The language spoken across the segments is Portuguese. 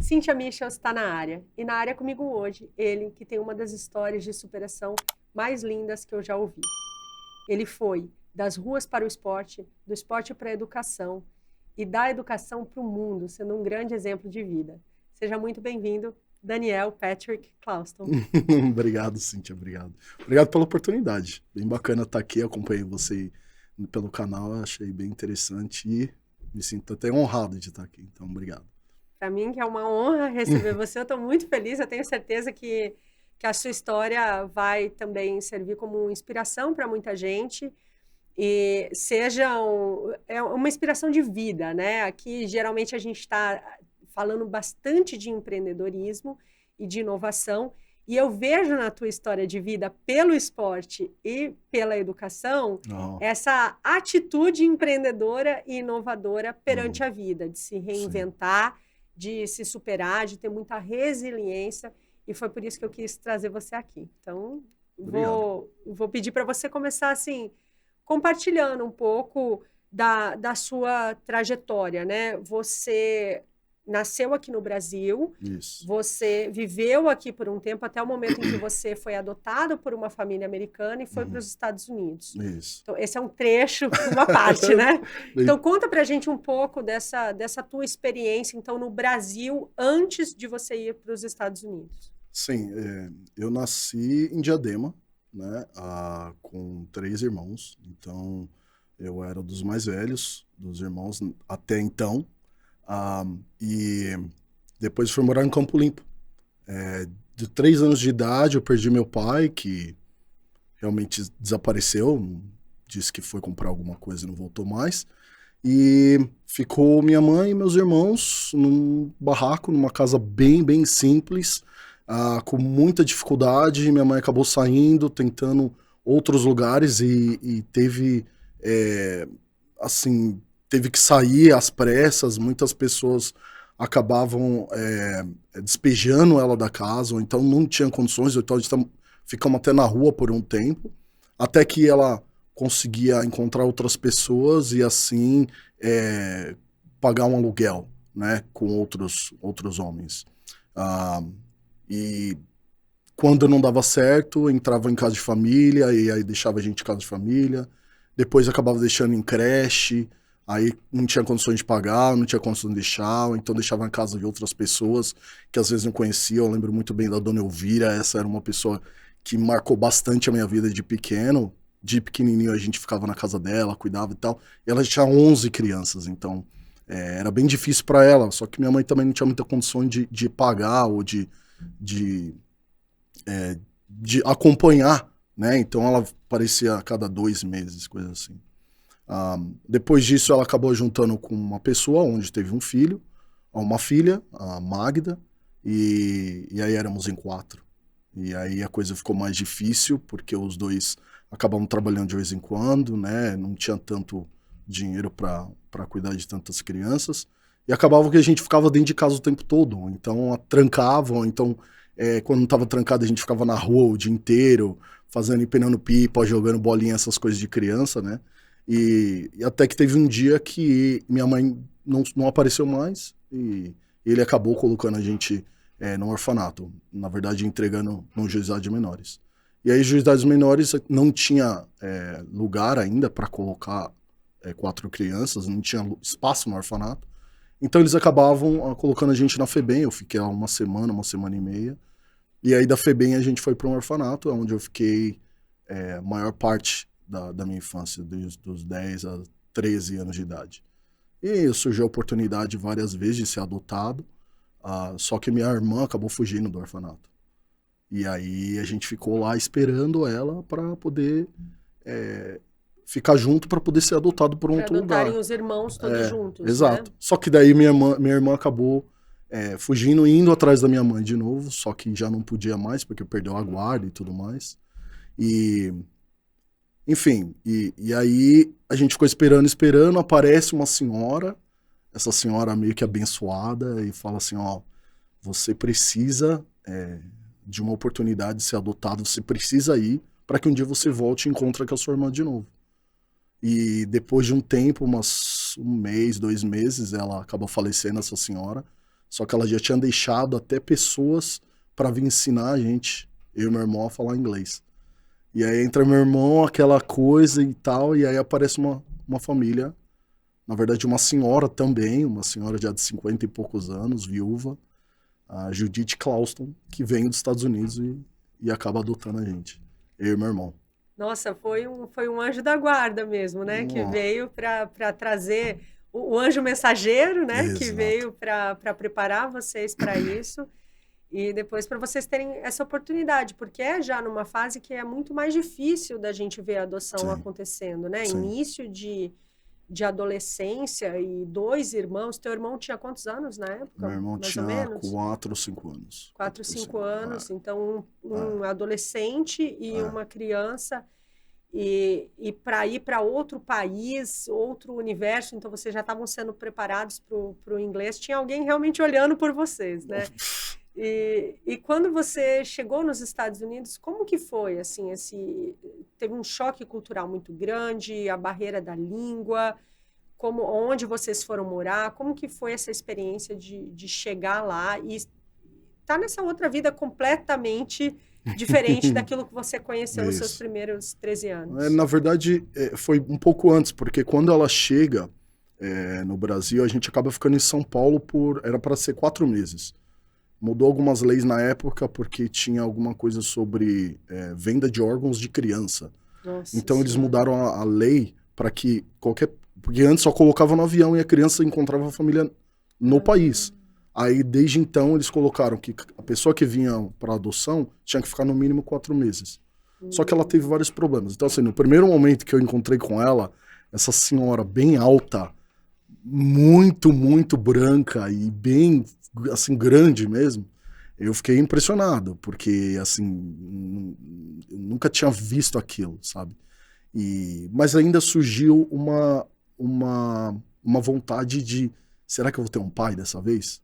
Cíntia Michels está na área. E na área comigo hoje, ele que tem uma das histórias de superação mais lindas que eu já ouvi. Ele foi das ruas para o esporte, do esporte para a educação e da educação para o mundo, sendo um grande exemplo de vida. Seja muito bem-vindo, Daniel Patrick Clouston. Obrigado, Cíntia, obrigado. Obrigado pela oportunidade. Bem bacana estar aqui, acompanhei você pelo canal, achei bem interessante e me sinto até honrado de estar aqui, então obrigado. Para mim que é uma honra receber você, eu estou muito feliz, eu tenho certeza que a sua história vai também servir como inspiração para muita gente e é uma inspiração de vida, né? Aqui geralmente a gente está falando bastante de empreendedorismo e de inovação, e eu vejo na tua história de vida, pelo esporte e pela educação, essa atitude empreendedora e inovadora perante a vida, de se reinventar, sim, de se superar, de ter muita resiliência, e foi por isso que eu quis trazer você aqui. Então, vou pedir para você começar assim, compartilhando um pouco da sua trajetória, né? Você nasceu aqui no Brasil, isso, você viveu aqui por um tempo, até o momento em que você foi adotado por uma família americana e foi para os Estados Unidos. Isso. Então, esse é um trecho, uma parte, né? Então, conta pra gente um pouco dessa tua experiência, então, no Brasil, antes de você ir para os Estados Unidos. Sim, eu nasci em Diadema, né, com 3 irmãos, então eu era dos mais velhos dos irmãos até então, e depois fui morar em Campo Limpo. De 3 anos de idade eu perdi meu pai, que realmente desapareceu, disse que foi comprar alguma coisa e não voltou mais, e ficou minha mãe e meus irmãos num barraco, numa casa bem, bem simples, com muita dificuldade. Minha mãe acabou saindo, tentando outros lugares e teve, assim, teve que sair às pressas. Muitas pessoas acabavam despejando ela da casa, ou então não tinha condições, ou então ficamos até na rua por um tempo, até que ela conseguia encontrar outras pessoas e assim pagar um aluguel, né, com outros homens. E quando não dava certo, entrava em casa de família, e aí deixava a gente em casa de família, depois acabava deixando em creche, aí não tinha condições de pagar, não tinha condições de deixar, então deixava na casa de outras pessoas que às vezes não conhecia. Eu lembro muito bem da Dona Elvira, essa era uma pessoa que marcou bastante a minha vida de pequeno. De pequenininho a gente ficava na casa dela, cuidava e tal, e ela tinha 11 crianças, então era bem difícil para ela, só que minha mãe também não tinha muita condição de pagar ou de acompanhar, né? Então ela aparecia a cada 2 meses, coisa assim. Depois disso ela acabou juntando com uma pessoa onde teve um filho, uma filha, a Magda, e aí éramos em 4. E aí a coisa ficou mais difícil, porque os dois acabavam trabalhando de vez em quando, né? Não tinha tanto dinheiro para cuidar de tantas crianças. E acabava que a gente ficava dentro de casa o tempo todo. Então trancavam, então quando não estava trancado a gente ficava na rua o dia inteiro, fazendo, empenando pipa, jogando bolinha, essas coisas de criança, né? E até que teve um dia que minha mãe não apareceu mais e ele acabou colocando a gente no orfanato, na verdade entregando no juizado de menores. E aí juizado de menores não tinha lugar ainda para colocar 4 crianças, não tinha espaço no orfanato, então eles acabavam colocando a gente na FEBEM. Eu fiquei lá uma semana e meia, e aí da FEBEM a gente foi para um orfanato, onde eu fiquei a maior parte da minha infância, dos 10 a 13 anos de idade. E surgiu a oportunidade várias vezes de ser adotado, só que minha irmã acabou fugindo do orfanato. E aí a gente ficou lá esperando ela para poder ficar junto, para poder ser adotado por um outro lugar. Adotarem os irmãos todos juntos, exato. né? Só que daí minha irmã acabou fugindo e indo atrás da minha mãe de novo, só que já não podia mais, porque perdeu a guarda e tudo mais. Enfim, e aí a gente ficou esperando, aparece uma senhora, essa senhora meio que abençoada, e fala assim, você precisa de uma oportunidade de ser adotado, você precisa ir para que um dia você volte e encontre com a sua irmã de novo. E depois de um tempo, um mês, 2 meses, ela acabou falecendo, essa senhora. Só que ela já tinha deixado até pessoas para vir ensinar a gente, eu e meu irmão, a falar inglês. E aí entra meu irmão, aquela coisa e tal, e aí aparece uma família, na verdade uma senhora também, uma senhora já de 50 e poucos anos, viúva, a Judith Clauston, que vem dos Estados Unidos e acaba adotando a gente, eu e meu irmão. Nossa, foi um anjo da guarda mesmo, né? Que veio para trazer o anjo mensageiro, né? Exato. Que veio para preparar vocês para isso e depois para vocês terem essa oportunidade, porque é já numa fase que é muito mais difícil da gente ver a adoção Sim. acontecendo, né? Sim. Início de adolescência e 2 irmãos. Teu irmão tinha quantos anos na época? Meu irmão mais tinha ou menos? 4 ou 5 anos. 4, 5 anos. Então, um adolescente e uma criança. E para ir para outro país, outro universo, então vocês já estavam sendo preparados para o inglês. Tinha alguém realmente olhando por vocês, né? E quando você chegou nos Estados Unidos, como que foi? Assim, teve um choque cultural muito grande, a barreira da língua, onde vocês foram morar? Como que foi essa experiência de chegar lá e estar nessa outra vida completamente diferente daquilo que você conheceu nos seus primeiros 13 anos? Na verdade, foi um pouco antes, porque quando ela chega no Brasil, a gente acaba ficando em São Paulo era para ser 4 meses. Mudou algumas leis na época porque tinha alguma coisa sobre venda de órgãos de criança. Nossa então eles Senhora. mudaram a lei para que porque antes só colocava no avião e a criança encontrava a família no país. Aí desde então eles colocaram que a pessoa que vinha para adoção tinha que ficar no mínimo 4 meses. Só que ela teve vários problemas. Então assim, no primeiro momento que eu encontrei com ela, essa senhora bem alta, muito, muito branca e bem, assim, grande mesmo, eu fiquei impressionado, porque, assim, eu nunca tinha visto aquilo, sabe? Mas ainda surgiu uma vontade de, será que eu vou ter um pai dessa vez?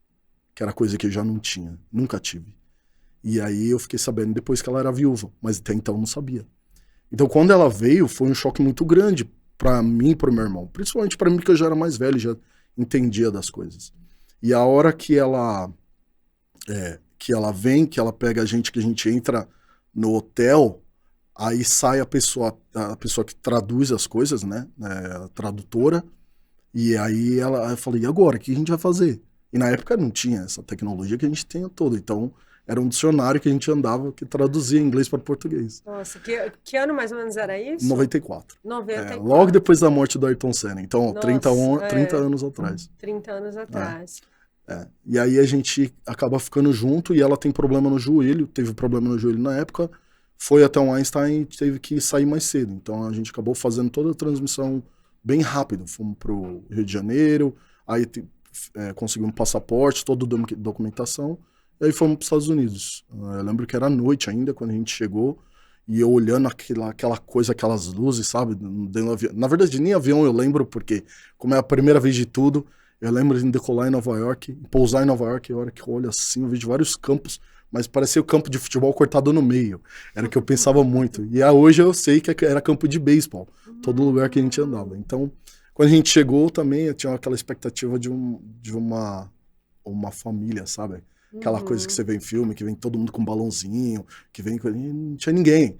Que era coisa que eu já não tinha, nunca tive. E aí eu fiquei sabendo depois que ela era viúva, mas até então eu não sabia. Então quando ela veio, foi um choque muito grande pra mim e pro meu irmão. Principalmente pra mim, que eu já era mais velho, já entendia das coisas. E a hora que ela vem, que ela pega a gente, que a gente entra no hotel, aí sai a pessoa que traduz as coisas, né? A tradutora. E aí eu falei, e agora? O que a gente vai fazer? E na época não tinha essa tecnologia que a gente tem toda. Então era um dicionário que a gente andava que traduzia inglês para português. Nossa, que ano mais ou menos era isso? 94. 94. Logo depois da morte do Ayrton Senna. Então, Nossa, 30 anos atrás. 30 anos atrás. E aí a gente acaba ficando junto e ela tem problema no joelho, teve problema no joelho na época, foi até um Einstein e teve que sair mais cedo. Então a gente acabou fazendo toda a transmissão bem rápido. Fomos pro Rio de Janeiro, aí conseguimos um passaporte, toda a documentação, e aí fomos para os Estados Unidos. Eu lembro que era noite ainda quando a gente chegou, e eu olhando aquela coisa, aquelas luzes, sabe? Na verdade, nem avião eu lembro, porque como é a primeira vez de tudo, eu lembro de decolar em Nova York, pousar em Nova York, e a hora que eu olho assim, eu vejo vários campos, mas parecia o campo de futebol cortado no meio. Era o que eu pensava muito. E hoje eu sei que era campo de beisebol, todo lugar que a gente andava. Então, quando a gente chegou também, eu tinha aquela expectativa de uma família, sabe? Aquela coisa que você vê em filme, que vem todo mundo com um balãozinho, que vem com... E não tinha ninguém.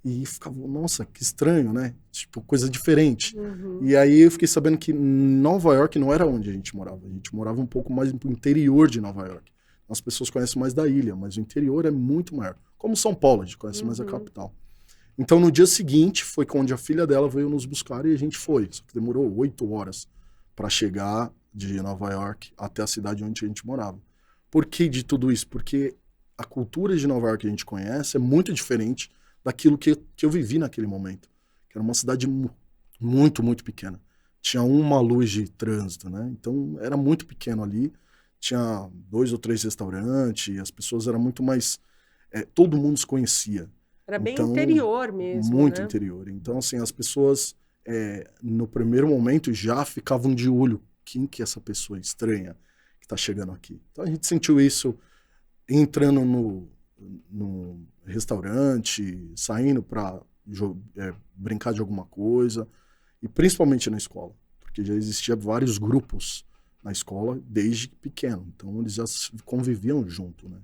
E ficava, nossa, que estranho, né? Tipo, coisa diferente. E aí eu fiquei sabendo que Nova York não era onde a gente morava. A gente morava um pouco mais no interior de Nova York. As pessoas conhecem mais da ilha, mas o interior é muito maior. Como São Paulo, a gente conhece mais a capital. Então, no dia seguinte, foi quando a filha dela veio nos buscar e a gente foi. Só que demorou 8 horas para chegar de Nova York até a cidade onde a gente morava. Por que de tudo isso? Porque a cultura de Nova York que a gente conhece é muito diferente daquilo que eu vivi naquele momento. Que era uma cidade muito, muito pequena. Tinha uma luz de trânsito, né? Então, era muito pequeno ali. Tinha 2 ou 3 restaurantes, as pessoas eram muito mais... todo mundo se conhecia. Era bem interior mesmo, muito né? interior. Então, assim, as pessoas, no primeiro momento, já ficavam de olho. Quem que é essa pessoa estranha que tá chegando aqui? Então, a gente sentiu isso entrando no restaurante, saindo para brincar de alguma coisa, e principalmente na escola, porque já existia vários grupos na escola desde pequeno. Então, eles já conviviam junto, né?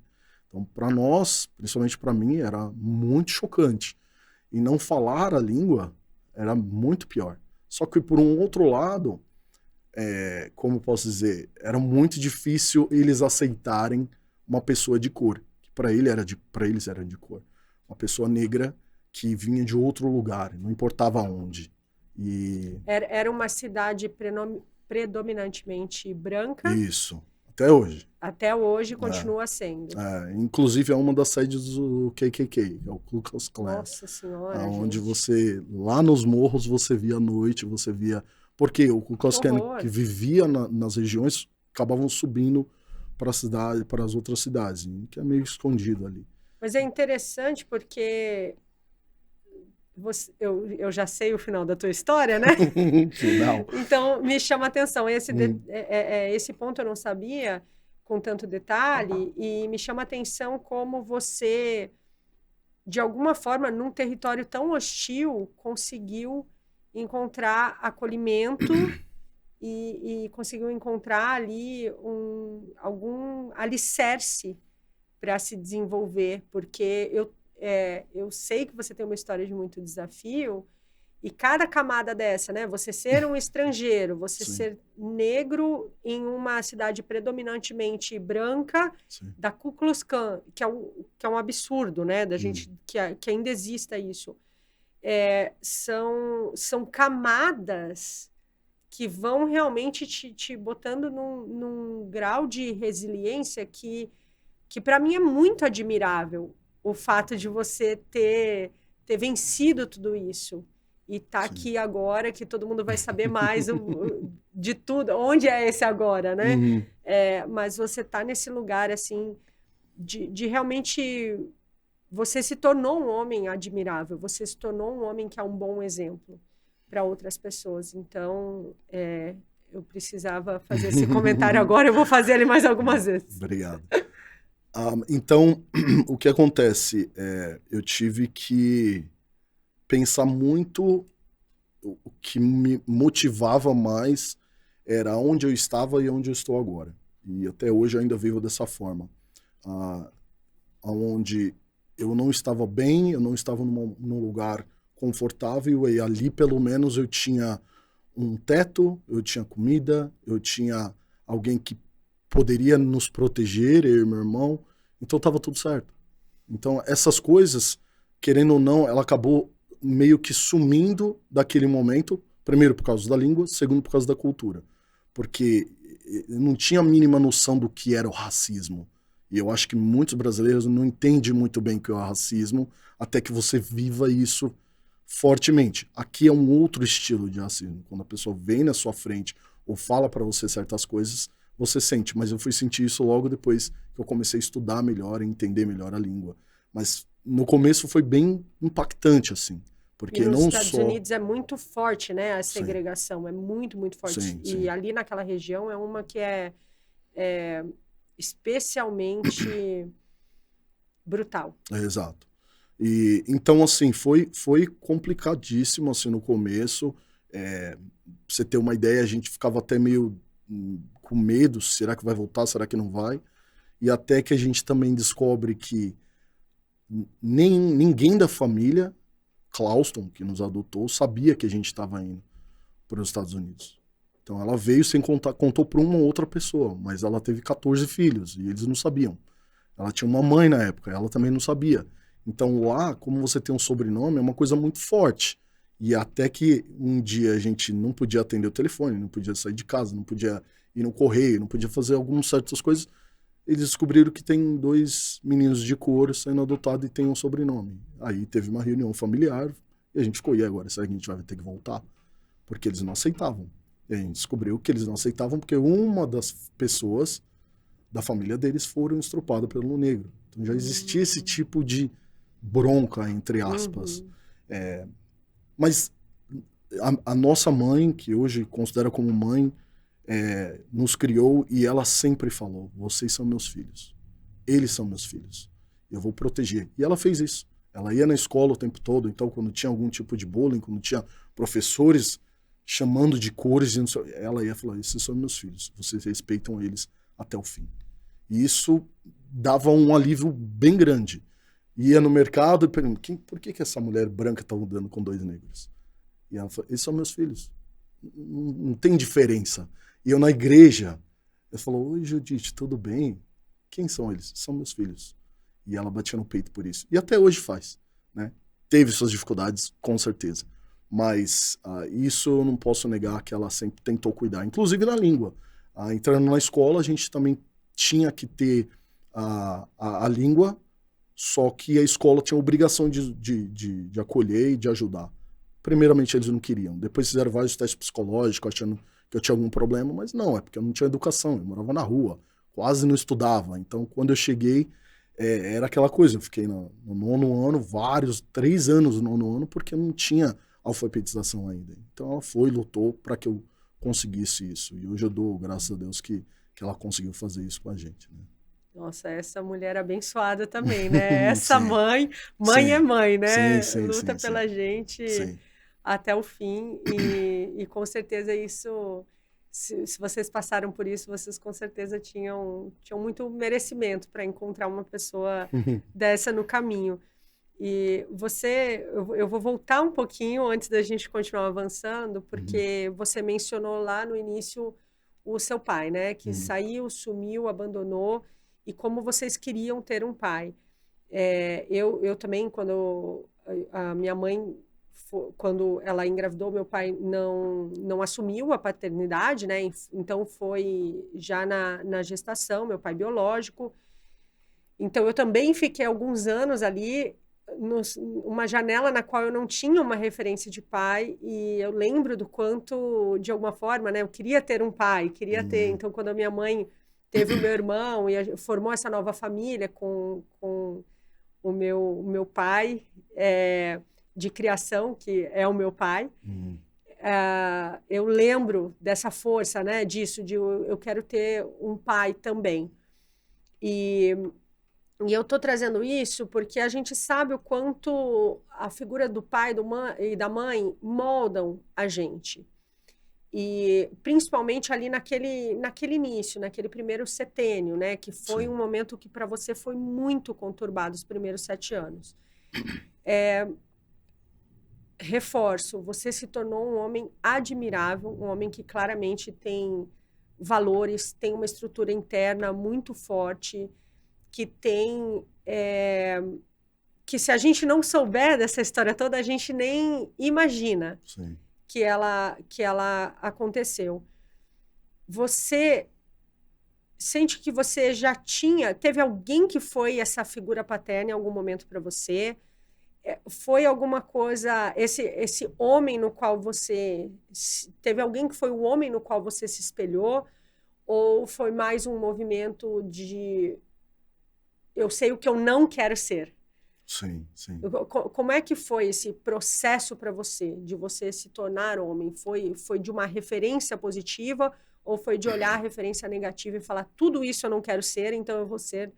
Então, para nós, principalmente para mim, era muito chocante. E não falar a língua era muito pior. Só que, por um outro lado, como eu posso dizer, era muito difícil eles aceitarem uma pessoa de cor, que para eles era de cor. Uma pessoa negra que vinha de outro lugar, não importava onde. Era uma cidade predominantemente branca. Isso, até hoje. Até hoje continua sendo. Inclusive é uma das sedes do KKK, que é o Ku Klux Klan. Nossa Senhora, onde você, lá nos morros, você via à noite, você via... Porque o Ku Klux Klan que vivia nas regiões acabavam subindo para as outras cidades, que é meio escondido ali. Mas é interessante porque eu já sei o final da tua história, né? Final. Então, me chama a atenção. Esse ponto eu não sabia com tanto detalhe, e me chama a atenção como você, de alguma forma, num território tão hostil, conseguiu encontrar acolhimento e conseguiu encontrar ali algum alicerce para se desenvolver, porque eu sei que você tem uma história de muito desafio, e cada camada dessa, né? Você ser um estrangeiro, você Sim. ser negro em uma cidade predominantemente branca, Sim. da Ku Klux Klan, que é um absurdo, né? Da gente que ainda exista isso. São camadas que vão realmente te botando num grau de resiliência que para mim é muito admirável, o fato de você ter vencido tudo isso. E tá aqui agora, que todo mundo vai saber mais de tudo. Onde é esse agora, né? Mas você tá nesse lugar, assim, de realmente... Você se tornou um homem admirável. Você se tornou um homem que é um bom exemplo para outras pessoas. Então, eu precisava fazer esse comentário agora. Eu vou fazer ele mais algumas vezes. Obrigado. Então, o que acontece? Eu tive que pensar muito. O que me motivava mais era onde eu estava e onde eu estou agora. E até hoje eu ainda vivo dessa forma. Onde eu não estava bem, eu não estava num lugar confortável, e ali pelo menos eu tinha um teto, eu tinha comida, eu tinha alguém que poderia nos proteger, eu e meu irmão, então estava tudo certo. Então essas coisas, querendo ou não, ela acabou meio que sumindo daquele momento, primeiro por causa da língua, segundo por causa da cultura, porque eu não tinha a mínima noção do que era o racismo, e eu acho que muitos brasileiros não entendem muito bem o que é o racismo, até que você viva isso fortemente. Aqui é um outro estilo de racismo, quando a pessoa vem na sua frente ou fala para você certas coisas, você sente, mas eu fui sentir isso logo depois que eu comecei a estudar melhor e entender melhor a língua. Mas no começo foi bem impactante, assim. Porque nos não Estados Unidos é muito forte, né? A segregação é muito, muito forte. Sim, e sim. ali naquela região é uma que é especialmente brutal. Exato. E, então, assim, foi complicadíssimo, assim, no começo. Pra você ter uma ideia, a gente ficava até meio com medo, será que vai voltar, será que não vai? E até que a gente também descobre que ninguém da família, Clauston, que nos adotou, sabia que a gente estava indo para os Estados Unidos. Então ela veio sem contar, contou para uma outra pessoa, mas ela teve 14 filhos e eles não sabiam. Ela tinha uma mãe na época, ela também não sabia. Então lá, como você tem um sobrenome, é uma coisa muito forte. E até que um dia a gente não podia atender o telefone, não podia sair de casa, não podia ir no correio, não podia fazer algumas certas coisas, eles descobriram que tem 2 meninos de cor sendo adotados e tem um sobrenome. Aí teve uma reunião familiar e a gente ficou, e agora? Será que a gente vai ter que voltar? Porque eles não aceitavam. E a gente descobriu que eles não aceitavam porque uma das pessoas da família deles foram estrupadas pelo negro. Então já existia esse tipo de bronca, entre aspas. Mas a nossa mãe, que hoje considera como mãe, nos criou e ela sempre falou, vocês são meus filhos, eles são meus filhos, eu vou proteger. E ela fez isso. Ela ia na escola o tempo todo, então quando tinha algum tipo de bullying, quando tinha professores chamando de cores, ela ia falar, esses são meus filhos, vocês respeitam eles até o fim. E isso dava um alívio bem grande. Ia no mercado e perguntava, por que essa mulher branca está andando com 2 negros? E ela falou, esses são meus filhos. Não tem diferença. E eu na igreja, eu falo, oi Judite, tudo bem? Quem são eles? São meus filhos. E ela batia no peito por isso. E até hoje faz, né? Teve suas dificuldades, com certeza. Mas isso eu não posso negar que ela sempre tentou cuidar. Inclusive na língua. Entrando na escola, a gente também tinha que ter a língua, só que a escola tinha a obrigação de acolher e de ajudar. Primeiramente eles não queriam. Depois fizeram vários testes psicológicos, achando que eu tinha algum problema, mas não, é porque eu não tinha educação, eu morava na rua, quase não estudava. Então, quando eu cheguei, era aquela coisa, eu fiquei no 9º ano, 3 anos no 9º ano, porque eu não tinha alfabetização ainda. Então, ela foi, lutou para que eu conseguisse isso. E hoje eu dou, graças a Deus, que ela conseguiu fazer isso com a gente, né? Nossa, essa mulher abençoada também, né? Essa Sim. mãe Sim. é mãe, né? Sim, Luta pela gente sim. até o fim e com certeza isso, se vocês passaram por isso, vocês com certeza tinham muito merecimento para encontrar uma pessoa dessa no caminho. E eu vou voltar um pouquinho antes da gente continuar avançando, porque você mencionou lá no início o seu pai, né? Que saiu, sumiu, abandonou, e como vocês queriam ter um pai. Eu também, quando a minha mãe, quando ela engravidou, meu pai não assumiu a paternidade, né? Então foi já na gestação, meu pai biológico. Então eu também fiquei alguns anos ali, uma janela na qual eu não tinha uma referência de pai, e eu lembro do quanto, de alguma forma, né, eu queria ter um pai, queria ter. Então, quando a minha mãe teve o meu irmão e formou essa nova família com o meu pai de criação, que é o meu pai, eu lembro dessa força, né, disso, de eu quero ter um pai também. E eu estou trazendo isso porque a gente sabe o quanto a figura do pai e da mãe moldam a gente. E principalmente ali naquele início, naquele primeiro setênio, né? Que foi um momento que para você foi muito conturbado, os primeiros 7 anos. Reforço, você se tornou um homem admirável, um homem que claramente tem valores, tem uma estrutura interna muito forte, que tem... que se a gente não souber dessa história toda, a gente nem imagina que ela aconteceu. Você sente que você já teve alguém que foi essa figura paterna em algum momento para você? Foi alguma coisa, esse homem no qual você... Teve alguém que foi o homem no qual você se espelhou? Ou foi mais um movimento de... Eu sei o que eu não quero ser? Sim. Como é que foi esse processo para você, de você se tornar homem? Foi de uma referência positiva ou foi de olhar a referência negativa e falar, tudo isso eu não quero ser, então eu vou ser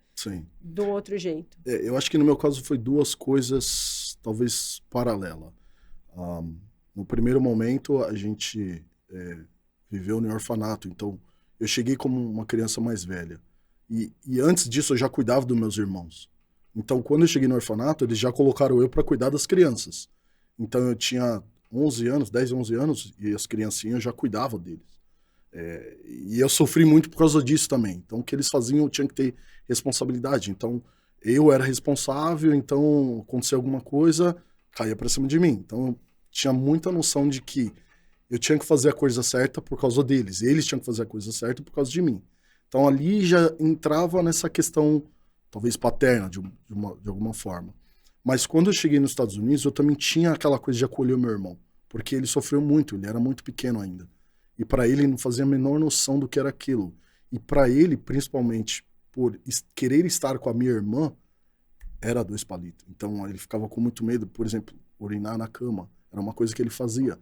do outro jeito? Eu acho que no meu caso foi 2 coisas, talvez, paralelas. No primeiro momento, a gente viveu no orfanato, então eu cheguei como uma criança mais velha. E antes disso, eu já cuidava dos meus irmãos. Então, quando eu cheguei no orfanato, eles já colocaram eu para cuidar das crianças. Então, eu tinha 11 anos, 10, 11 anos, e as criancinhas eu já cuidava deles. E eu sofri muito por causa disso também. Então, o que eles faziam, eu tinha que ter responsabilidade. Então, eu era responsável, então, acontecia alguma coisa, caía para cima de mim. Então, eu tinha muita noção de que eu tinha que fazer a coisa certa por causa deles. Eles tinham que fazer a coisa certa por causa de mim. Então, ali já entrava nessa questão, talvez paterna, de alguma forma. Mas quando eu cheguei nos Estados Unidos, eu também tinha aquela coisa de acolher o meu irmão. Porque ele sofreu muito, ele era muito pequeno ainda. E para ele não fazia a menor noção do que era aquilo. E para ele, principalmente, por querer estar com a minha irmã, era 2 palitos. Então ele ficava com muito medo, por exemplo, urinar na cama. Era uma coisa que ele fazia.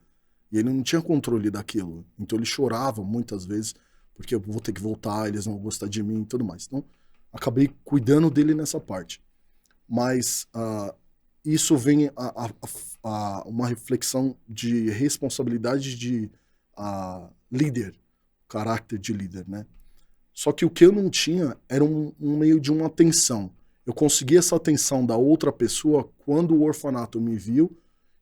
E ele não tinha controle daquilo. Então ele chorava muitas vezes, porque eu vou ter que voltar, eles não vão gostar de mim e tudo mais. Então acabei cuidando dele nessa parte. Mas isso vem a uma reflexão de responsabilidade de líder, caráter de líder, né? Só que o que eu não tinha era um meio de uma atenção. Eu consegui essa atenção da outra pessoa quando o orfanato me viu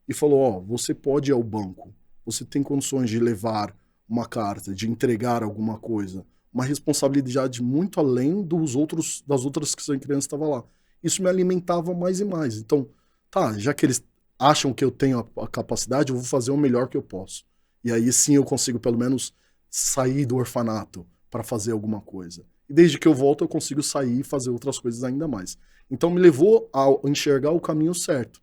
e falou, ó, você pode ir ao banco, você tem condições de levar uma carta, de entregar alguma coisa, uma responsabilidade muito além das outras que são crianças estavam lá. Isso me alimentava mais e mais. Então, tá, já que eles acham que eu tenho a capacidade, eu vou fazer o melhor que eu posso. E aí sim eu consigo pelo menos sair do orfanato para fazer alguma coisa. E desde que eu volto eu consigo sair e fazer outras coisas ainda mais. Então me levou a enxergar o caminho certo.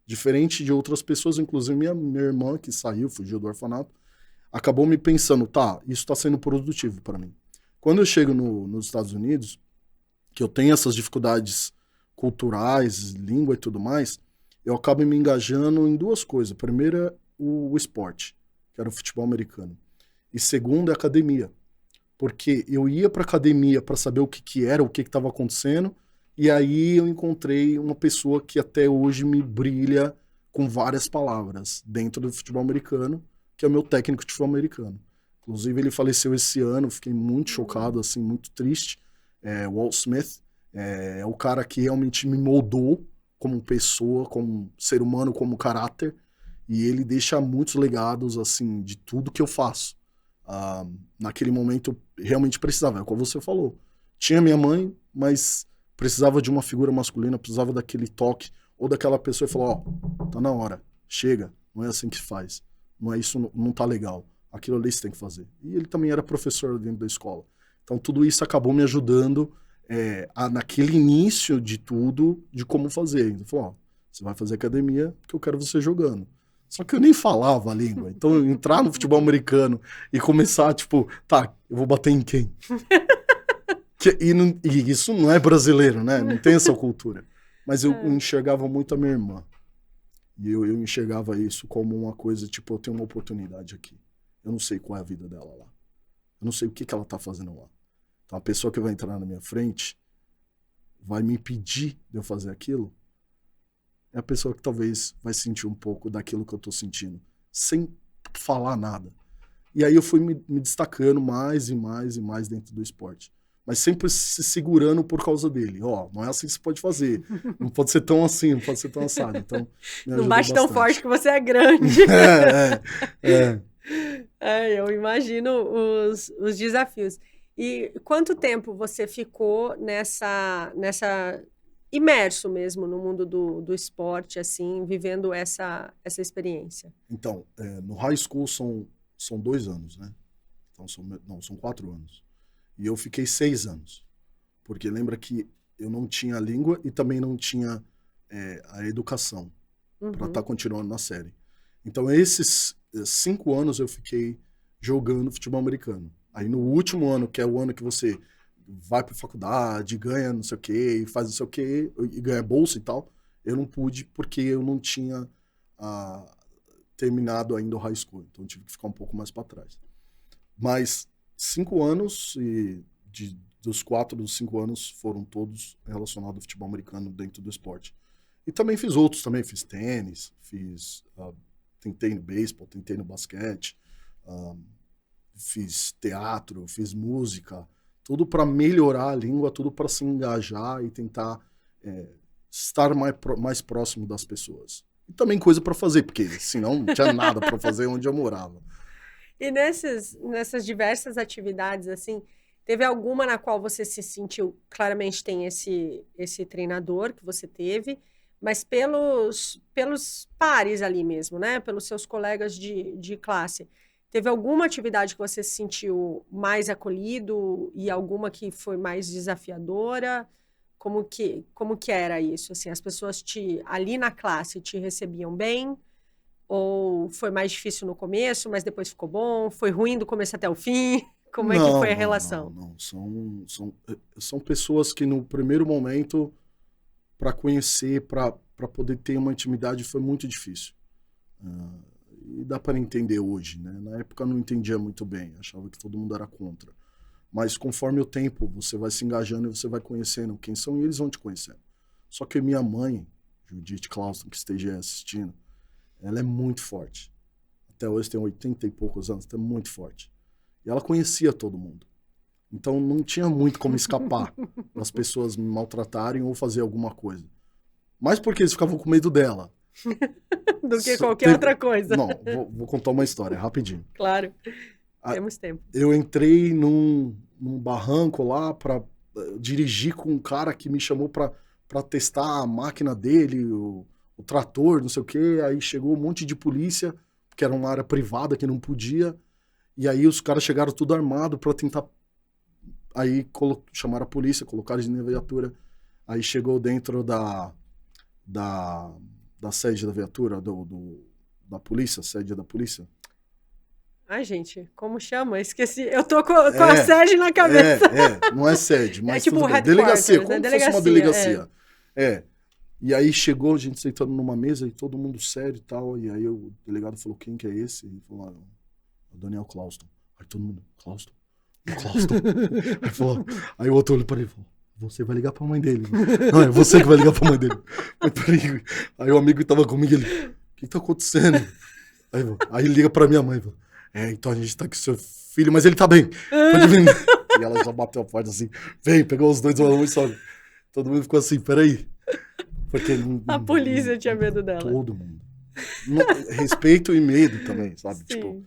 Diferente de outras pessoas, inclusive minha irmã que saiu, fugiu do orfanato, acabou me pensando, tá, isso está sendo produtivo para mim. Quando eu chego nos Estados Unidos, que eu tenho essas dificuldades culturais, língua e tudo mais, eu acabo me engajando em duas coisas. Primeiro é o esporte, que era o futebol americano. E segundo é a academia. Porque eu ia para academia para saber o que era, o que estava acontecendo, e aí eu encontrei uma pessoa que até hoje me brilha com várias palavras dentro do futebol americano, que é o meu técnico de futebol americano. Inclusive, ele faleceu esse ano, fiquei muito chocado, assim, muito triste. Walt Smith é o cara que realmente me moldou como pessoa, como ser humano, como caráter, e ele deixa muitos legados, assim, de tudo que eu faço. Naquele momento, eu realmente precisava, é como você falou. Tinha minha mãe, mas precisava de uma figura masculina, precisava daquele toque, ou daquela pessoa e falar, ó, tá na hora, chega, não é assim que faz, não é isso, não tá legal, aquilo ali você tem que fazer. E ele também era professor dentro da escola. Então tudo isso acabou me ajudando naquele início de tudo, de como fazer. Ele falou, ó, você vai fazer academia porque eu quero você jogando. Só que eu nem falava a língua. Então, eu entrar no futebol americano e começar, tipo, tá, eu vou bater em quem? E isso não é brasileiro, né? Não tem essa cultura. Mas eu enxergava muito a minha irmã. E eu enxergava isso como uma coisa, tipo, eu tenho uma oportunidade aqui. Eu não sei qual é a vida dela lá. Eu não sei o que ela tá fazendo lá. Então, a pessoa que vai entrar na minha frente vai me impedir de eu fazer aquilo. É a pessoa que talvez vai sentir um pouco daquilo que eu tô sentindo, sem falar nada. E aí eu fui me destacando mais e mais e mais dentro do esporte. Mas sempre se segurando por causa dele. Ó, não é assim que você pode fazer. Não pode ser tão assim, não pode ser tão assado. Então, me Não ajudou bate tão bastante. forte que você é grande. Eu imagino os desafios. E quanto tempo você ficou nessa imerso mesmo no mundo do esporte, assim, vivendo essa experiência? Então, no high school são 2 anos, né? Então, são 4 anos. E eu fiquei 6 anos. Porque lembra que eu não tinha a língua e também não tinha a educação para estar continuando na série. Então, esses 5 anos eu fiquei jogando futebol americano. Aí no último ano, que é o ano que você vai para faculdade, ganha não sei o quê, faz não sei o quê, e ganha bolsa e tal, eu não pude porque eu não tinha terminado ainda o high school. Então, eu tive que ficar um pouco mais para trás. Mas 5 anos, e dos 4 dos 5 anos foram todos relacionados ao futebol americano dentro do esporte. E também fiz outros, também fiz tênis, tentei no beisebol, tentei no basquete, fiz teatro, fiz música, tudo para melhorar a língua, tudo para se engajar e tentar estar mais próximo das pessoas. E também coisa para fazer, porque senão não tinha nada para fazer onde eu morava. E nessas diversas atividades, assim, teve alguma na qual você se sentiu, claramente tem esse treinador que você teve, mas pelos pares ali mesmo, né? Pelos seus colegas de classe. Teve alguma atividade que você se sentiu mais acolhido e alguma que foi mais desafiadora? Como que era isso? Assim, as pessoas ali na classe te recebiam bem? Ou foi mais difícil no começo, mas depois ficou bom? Foi ruim do começo até o fim? Como é que foi a relação? Não. São pessoas que no primeiro momento, para conhecer, para poder ter uma intimidade, foi muito difícil. E dá para entender hoje, né? Na época eu não entendia muito bem, achava que todo mundo era contra. Mas conforme o tempo, você vai se engajando e você vai conhecendo quem são e eles vão te conhecendo. Só que minha mãe, Judith Clausen, que esteja assistindo, ela é muito forte. até hoje tem 80 e poucos anos, é muito forte. E ela conhecia todo mundo. Então não tinha muito como escapar das pessoas me maltratarem ou fazer alguma coisa. Mas porque eles ficavam com medo dela. Do que qualquer outra coisa. Não, vou contar uma história, rapidinho. Claro, temos tempo. Eu entrei num barranco lá para dirigir com um cara que me chamou para testar a máquina dele, o trator, não sei o quê. Aí chegou um monte de polícia, que era uma área privada que não podia. E aí os caras chegaram tudo armado para tentar... Aí chamaram a polícia, colocaram eles na viatura. Aí chegou dentro da sede da viatura, da polícia, sede da polícia. Ai, gente, como chama? Esqueci. Eu tô com a sede na cabeça. Não é sede, mas tipo delegacia, como né? se fosse uma delegacia. E aí chegou, a gente sentando numa mesa e todo mundo sério e tal. E aí o delegado falou, quem que é esse? Ele falou, o Daniel Clauston. Aí todo mundo, Clauston? Aí o outro olhou para ele e falou, você vai ligar pra mãe dele. Não, é você que vai ligar pra mãe dele. Aí o amigo que tava comigo, ele, o que tá acontecendo? Aí liga pra minha mãe, falou, então a gente tá com seu filho, mas ele tá bem, pode vir. E ela já bateu a porta assim, vem, pegou os dois, e sobe. Todo mundo ficou assim, peraí. Porque a polícia tinha medo dela. Todo mundo. Respeito e medo também, sabe? Sim. Tipo,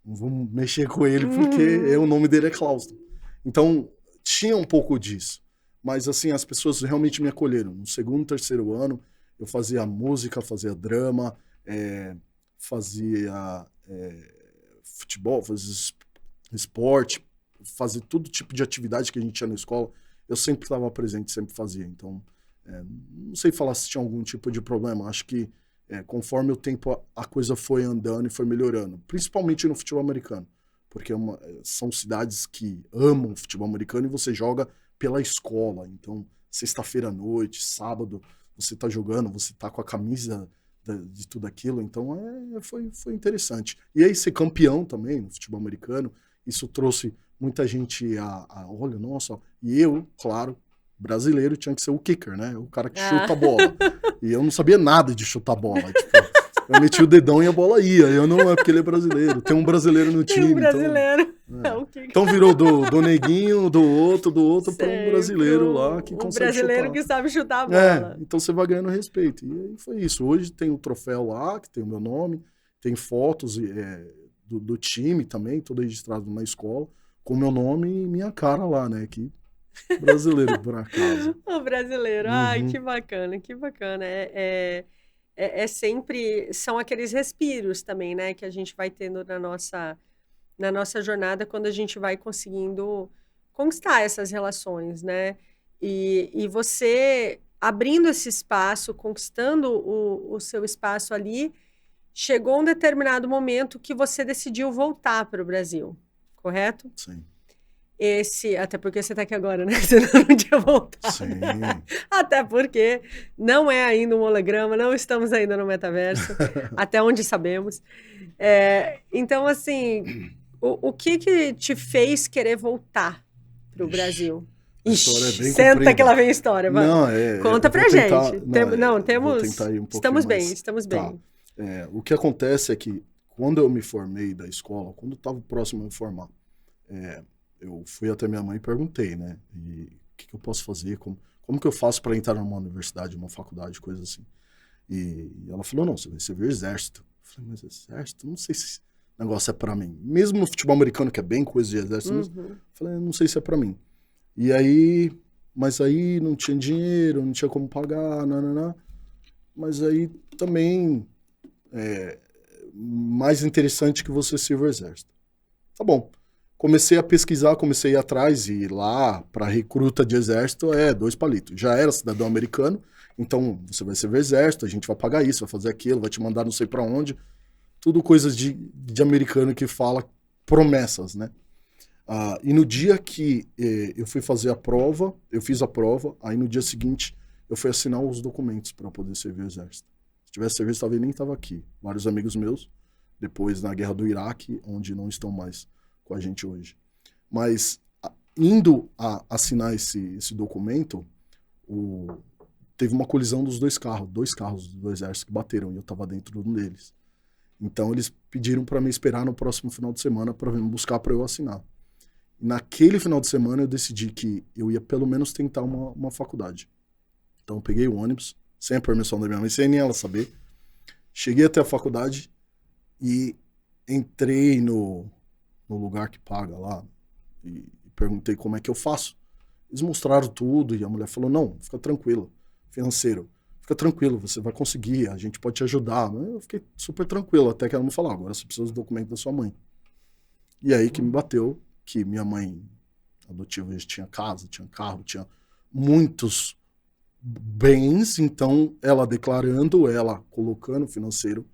não vamos mexer com ele porque o nome dele é Clauston. Então, tinha um pouco disso. Mas, assim, as pessoas realmente me acolheram. No segundo, terceiro ano, eu fazia música, fazia drama, fazia futebol, fazia esporte, fazia todo tipo de atividade que a gente tinha na escola. Eu sempre estava presente, sempre fazia. Então, não sei falar se tinha algum tipo de problema. Acho que conforme o tempo a coisa foi andando e foi melhorando. Principalmente no futebol americano. Porque são cidades que amam o futebol americano e você joga pela escola. Então, sexta-feira à noite, sábado, você tá jogando, você tá com a camisa de tudo aquilo. Então, foi interessante. E aí, ser campeão também no futebol americano, isso trouxe muita gente olha, nossa. E eu, claro, brasileiro, tinha que ser o kicker, né? O cara que chuta a bola. E eu não sabia nada de chutar bola. Tipo, eu meti o dedão e a bola ia. Eu não, é porque ele é brasileiro. Tem um brasileiro no time. Tem um brasileiro. Então virou do neguinho, do outro para um brasileiro lá que consegue brasileiro chutar. Que sabe chutar a bola. Então você vai ganhando respeito. E aí foi isso. Hoje tem o troféu lá, que tem o meu nome, tem fotos do time também, todo registrado na escola, com o meu nome e minha cara lá, né? Que brasileiro, por acaso. O brasileiro. Ai, que bacana, que bacana. Sempre... São aqueles respiros também, né? Que a gente vai tendo na nossa jornada quando a gente vai conseguindo conquistar essas relações, né? E você abrindo esse espaço, conquistando o seu espaço ali, chegou um determinado momento que você decidiu voltar para o Brasil, correto? Sim. Até porque você está aqui agora, né? Você não tinha voltado. Sim. Até porque não é ainda um holograma, não estamos ainda no metaverso, até onde sabemos. Então, assim, o que te fez querer voltar para o Brasil? História é bem Senta comprida. que lá vem a história. Vai. Não, conta pra tentar, gente. Vou tentar ir um estamos mais. bem, estamos bem. O que acontece é que quando eu me formei da escola, quando eu estava próximo a me formar, eu fui até minha mãe e perguntei, né? E o que eu posso fazer? Como que eu faço para entrar numa universidade, numa faculdade, coisa assim? E ela falou, não, você vai servir exército. Eu falei, mas exército? Não sei se esse negócio é para mim. Mesmo no futebol americano, que é bem coisa de exército, eu falei, não sei se é para mim. E aí, mas aí não tinha dinheiro, não tinha como pagar, mas aí também mais interessante que você sirva o exército. Tá bom. Comecei a pesquisar, comecei a ir atrás e lá para recruta de exército 2 palitos. Já era cidadão americano, então você vai servir o exército, a gente vai pagar isso, vai fazer aquilo, vai te mandar não sei para onde. Tudo coisas de americano que fala promessas, né? E no dia que eu fui fazer a prova, eu fiz a prova, aí no dia seguinte eu fui assinar os documentos para poder servir o exército. Se tivesse serviço, talvez nem estava aqui. Vários amigos meus, depois na guerra do Iraque, onde não estão mais com a gente hoje. Mas indo a assinar esse documento, teve uma colisão dos 2 carros do exército que bateram, e eu estava dentro de um deles. Então eles pediram para me esperar no próximo final de semana para vir me buscar para eu assinar. Naquele final de semana eu decidi que eu ia pelo menos tentar uma faculdade. Então eu peguei o ônibus, sem a permissão da minha mãe, sem nem ela saber. Cheguei até a faculdade e entrei no lugar que paga lá e perguntei como é que eu faço. Eles mostraram tudo e a mulher falou, não, fica tranquilo, financeiro, fica tranquilo, você vai conseguir, a gente pode te ajudar. Eu fiquei super tranquilo, até que ela me falou, agora você precisa dos documentos da sua mãe. E aí que me bateu que minha mãe adotiva tinha casa, tinha carro, tinha muitos bens, então ela declarando, ela colocando financeiro,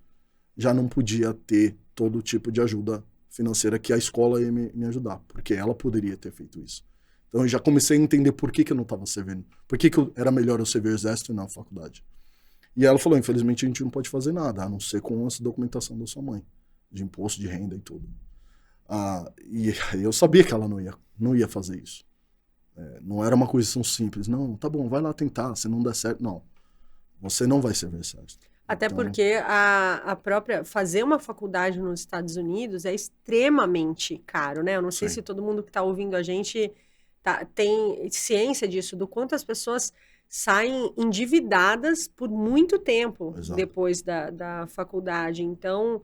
já não podia ter todo tipo de ajuda financeira que a escola ia me ajudar, porque ela poderia ter feito isso. Então eu já comecei a entender por que eu não estava servindo, por que era melhor eu servir o exército e não a faculdade. E ela falou, infelizmente a gente não pode fazer nada, a não ser com essa documentação da sua mãe, de imposto de renda e tudo. E eu sabia que ela não ia fazer isso. Não era uma coisa tão simples. Não, tá bom, vai lá tentar, se não der certo, não. Você não vai servir exército. Até porque a própria fazer uma faculdade nos Estados Unidos é extremamente caro, né? Eu não sei se todo mundo que está ouvindo a gente tem ciência disso, do quanto as pessoas saem endividadas por muito tempo depois da faculdade. Então,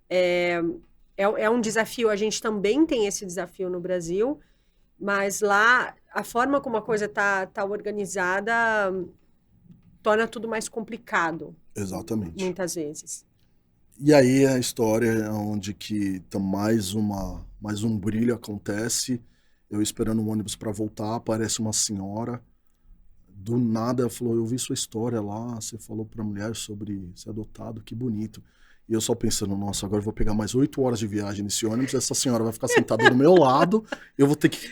é um desafio. A gente também tem esse desafio no Brasil, mas lá a forma como a coisa tá organizada torna tudo mais complicado. Exatamente. Muitas vezes. E aí a história é onde que mais um brilho acontece. Eu esperando o ônibus para voltar, aparece uma senhora. Do nada ela falou, eu vi sua história lá, você falou pra mulher sobre ser adotado, que bonito. E eu só pensando, nossa, agora eu vou pegar mais 8 horas de viagem nesse ônibus, essa senhora vai ficar sentada do meu lado, eu vou ter que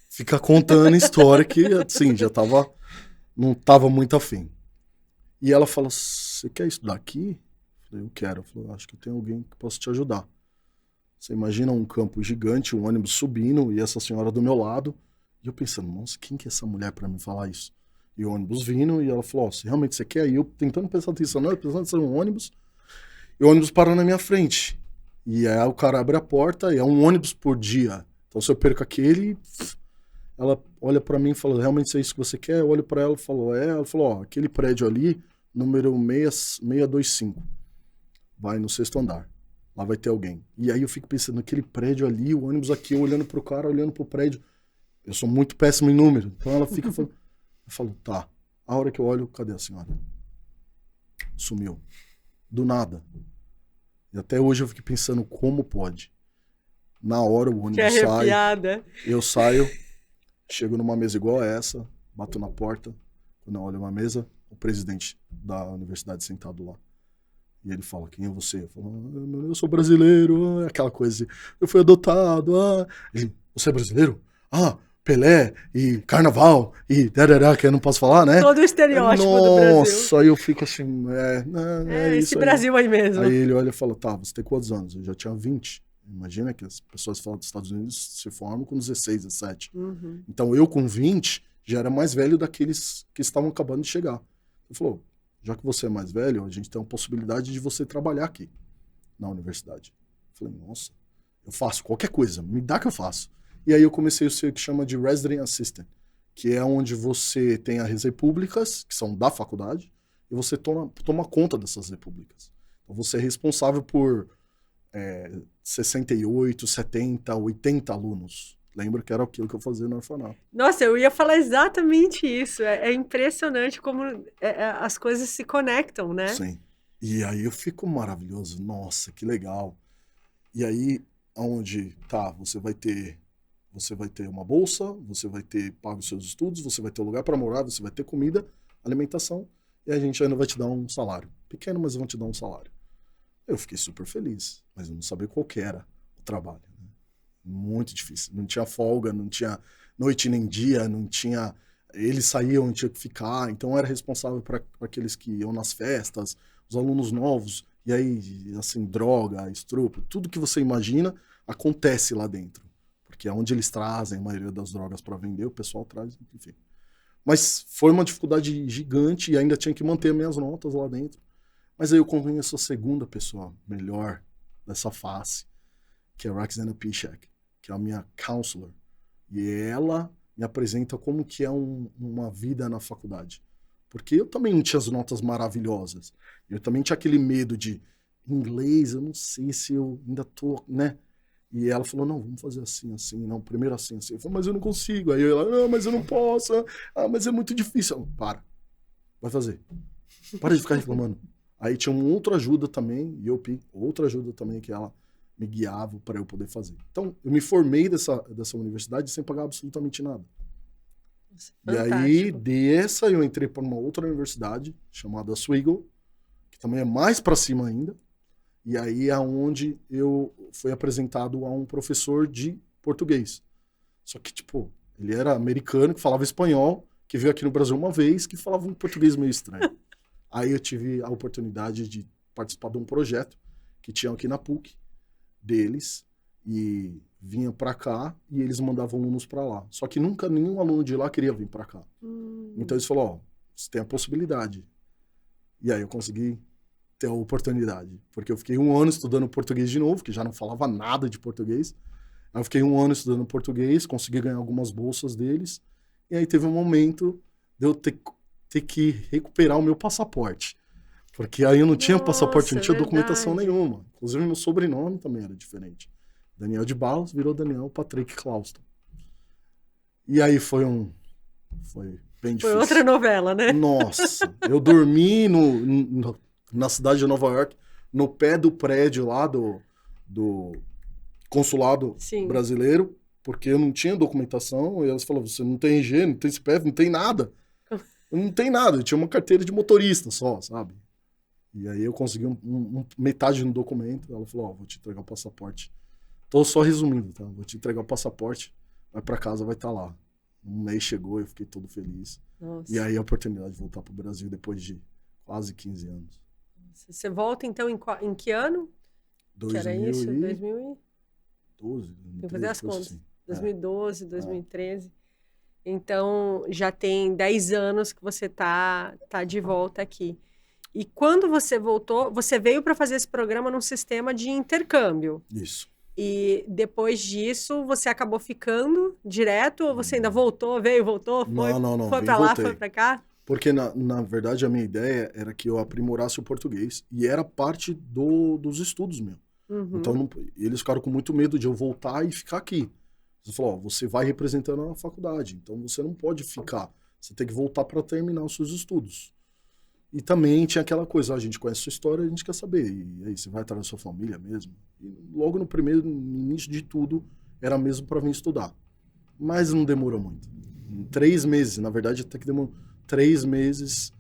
ficar contando história que, assim, não tava muito afim. E ela fala, você quer estudar aqui? Eu falei, eu quero. Eu falei, acho que tem alguém que possa te ajudar. Você imagina um campo gigante, um ônibus subindo e essa senhora do meu lado. E eu pensando, nossa, quem que é essa mulher para me falar isso? E o ônibus vindo e ela falou, se realmente você quer? E eu tentando prestar atenção, não, precisando ser um ônibus. E o ônibus parou na minha frente. E aí o cara abre a porta e é um ônibus por dia. Então se eu perco aquele, ela olha para mim e fala, realmente é isso que você quer? Eu olho para ela e falo, Ela falou, ó, aquele prédio ali, número 625. Vai no 6º andar. Lá vai ter alguém. E aí eu fico pensando, aquele prédio ali, o ônibus aqui, eu olhando pro cara, olhando pro prédio. Eu sou muito péssimo em número. Então ela fica falando, eu falo, tá. A hora que eu olho, cadê a senhora? Sumiu. Do nada. E até hoje eu fiquei pensando como pode. Na hora o ônibus sai. Eu saio, chego numa mesa igual a essa, bato na porta. Quando eu olho uma mesa, o presidente da universidade sentado lá. E ele fala, quem é você? Eu falo, eu sou brasileiro, aquela coisa assim. Eu fui adotado. Ele, você é brasileiro? Pelé e Carnaval e darará, que eu não posso falar, né? Todo o estereótipo do Brasil. Nossa, aí eu fico assim, esse isso Brasil aí mesmo. Aí ele olha e fala, tá, você tem quantos anos? Eu já tinha 20. Imagina que as pessoas falam dos Estados Unidos se formam com 16, 17. Uhum. Então eu com 20 já era mais velho daqueles que estavam acabando de chegar. Ele falou, já que você é mais velho, a gente tem a possibilidade de você trabalhar aqui na universidade. Eu falei, nossa, eu faço qualquer coisa, me dá que eu faço. E aí eu comecei a ser o que chama de Resident Assistant, que é onde você tem as repúblicas, que são da faculdade, e você toma conta dessas repúblicas. Então você é responsável por 68, 70, 80 alunos. Lembra que era aquilo que eu fazia no orfanato. Nossa, eu ia falar exatamente isso. É impressionante como as coisas se conectam, né? Sim. E aí eu fico maravilhoso. Nossa, que legal. E aí, onde, você vai ter uma bolsa, você vai ter pago os seus estudos, você vai ter um lugar para morar, você vai ter comida, alimentação, e a gente ainda vai te dar um salário. Pequeno, mas vão te dar um salário. Eu fiquei super feliz, mas eu não sabia qual que era o trabalho. Né? Muito difícil. Não tinha folga, não tinha noite nem dia, não tinha... Eles saíam, tinha que ficar, então eu era responsável para aqueles que iam nas festas, os alunos novos, e aí, assim, droga, estrupo, tudo que você imagina acontece lá dentro. Porque é onde eles trazem a maioria das drogas para vender, o pessoal traz, enfim. Mas foi uma dificuldade gigante e ainda tinha que manter minhas notas lá dentro. Mas aí eu conheço a segunda pessoa melhor dessa face, que é a Roxana Piszak, que é a minha counselor. E ela me apresenta como que é uma vida na faculdade. Porque eu também não tinha as notas maravilhosas. Eu também tinha aquele medo de inglês, eu não sei se eu ainda tô, né? E ela falou, não, vamos fazer assim, assim, não, primeiro assim, assim. Eu falei, mas eu não consigo. Aí ela, não, mas eu não posso. Ah, mas é muito difícil. Eu, para, vai fazer. Para de ficar reclamando. Aí tinha uma outra ajuda também, e eu pedi outra ajuda também, que ela me guiava para eu poder fazer. Então, eu me formei dessa universidade sem pagar absolutamente nada. E aí, dessa, eu entrei para uma outra universidade, chamada Oswego, que também é mais para cima ainda. E aí é onde eu fui apresentado a um professor de português. Só que, tipo, ele era americano, que falava espanhol, que veio aqui no Brasil uma vez, que falava um português meio estranho. Aí eu tive a oportunidade de participar de um projeto que tinha aqui na PUC, deles, e vinha para cá e eles mandavam alunos para lá. Só que nunca nenhum aluno de lá queria vir para cá. Então eles falaram, ó, você tem a possibilidade. E aí eu consegui ter a oportunidade, porque eu fiquei 1 ano estudando português de novo, que já não falava nada de português. Aí eu fiquei 1 ano estudando português, consegui ganhar algumas bolsas deles, e aí teve um momento de eu ter que recuperar o meu passaporte. Porque aí eu não tinha passaporte, não tinha documentação nenhuma. Inclusive, meu sobrenome também era diferente. Daniel de Barros virou Daniel Patrick Clauston. E aí foi bem difícil. Foi outra novela, né? Nossa, eu dormi na cidade de Nova York, no pé do prédio lá do consulado brasileiro, porque eu não tinha documentação, e elas falaram, você não tem RG, não tem CPF, não tem nada. Não tem nada, eu tinha uma carteira de motorista só, sabe? E aí eu consegui metade no documento. Ela falou, ó, vou te entregar o passaporte. Tô só resumindo, tá? Vou te entregar o passaporte, vai pra casa, vai estar lá. 1 mês chegou, eu fiquei todo feliz. Nossa. E aí a oportunidade de voltar pro Brasil depois de quase 15 anos. Você volta então em que ano? 2000 que era isso? 2012. 2013, Tem que fazer as contas. Assim. 2012, 2013. Então já tem 10 anos que você tá de volta aqui. E quando você voltou, você veio para fazer esse programa num sistema de intercâmbio. Isso. E depois disso, você acabou ficando direto? Ou você ainda voltou, voltou? Não. Foi para lá, foi para cá? Porque, na verdade, a minha ideia era que eu aprimorasse o português. E era parte dos estudos mesmo. Uhum. Então, eles ficaram com muito medo de eu voltar e ficar aqui. Eles falaram, ó, você vai representando a faculdade. Então, você não pode ficar. Você tem que voltar para terminar os seus estudos. E também tinha aquela coisa, a gente conhece a sua história, a gente quer saber. E aí, você vai atrás da sua família mesmo? E logo no início de tudo, era mesmo para vir estudar. Mas não demorou muito. Em 3 meses, na verdade, até que demorou 3 meses,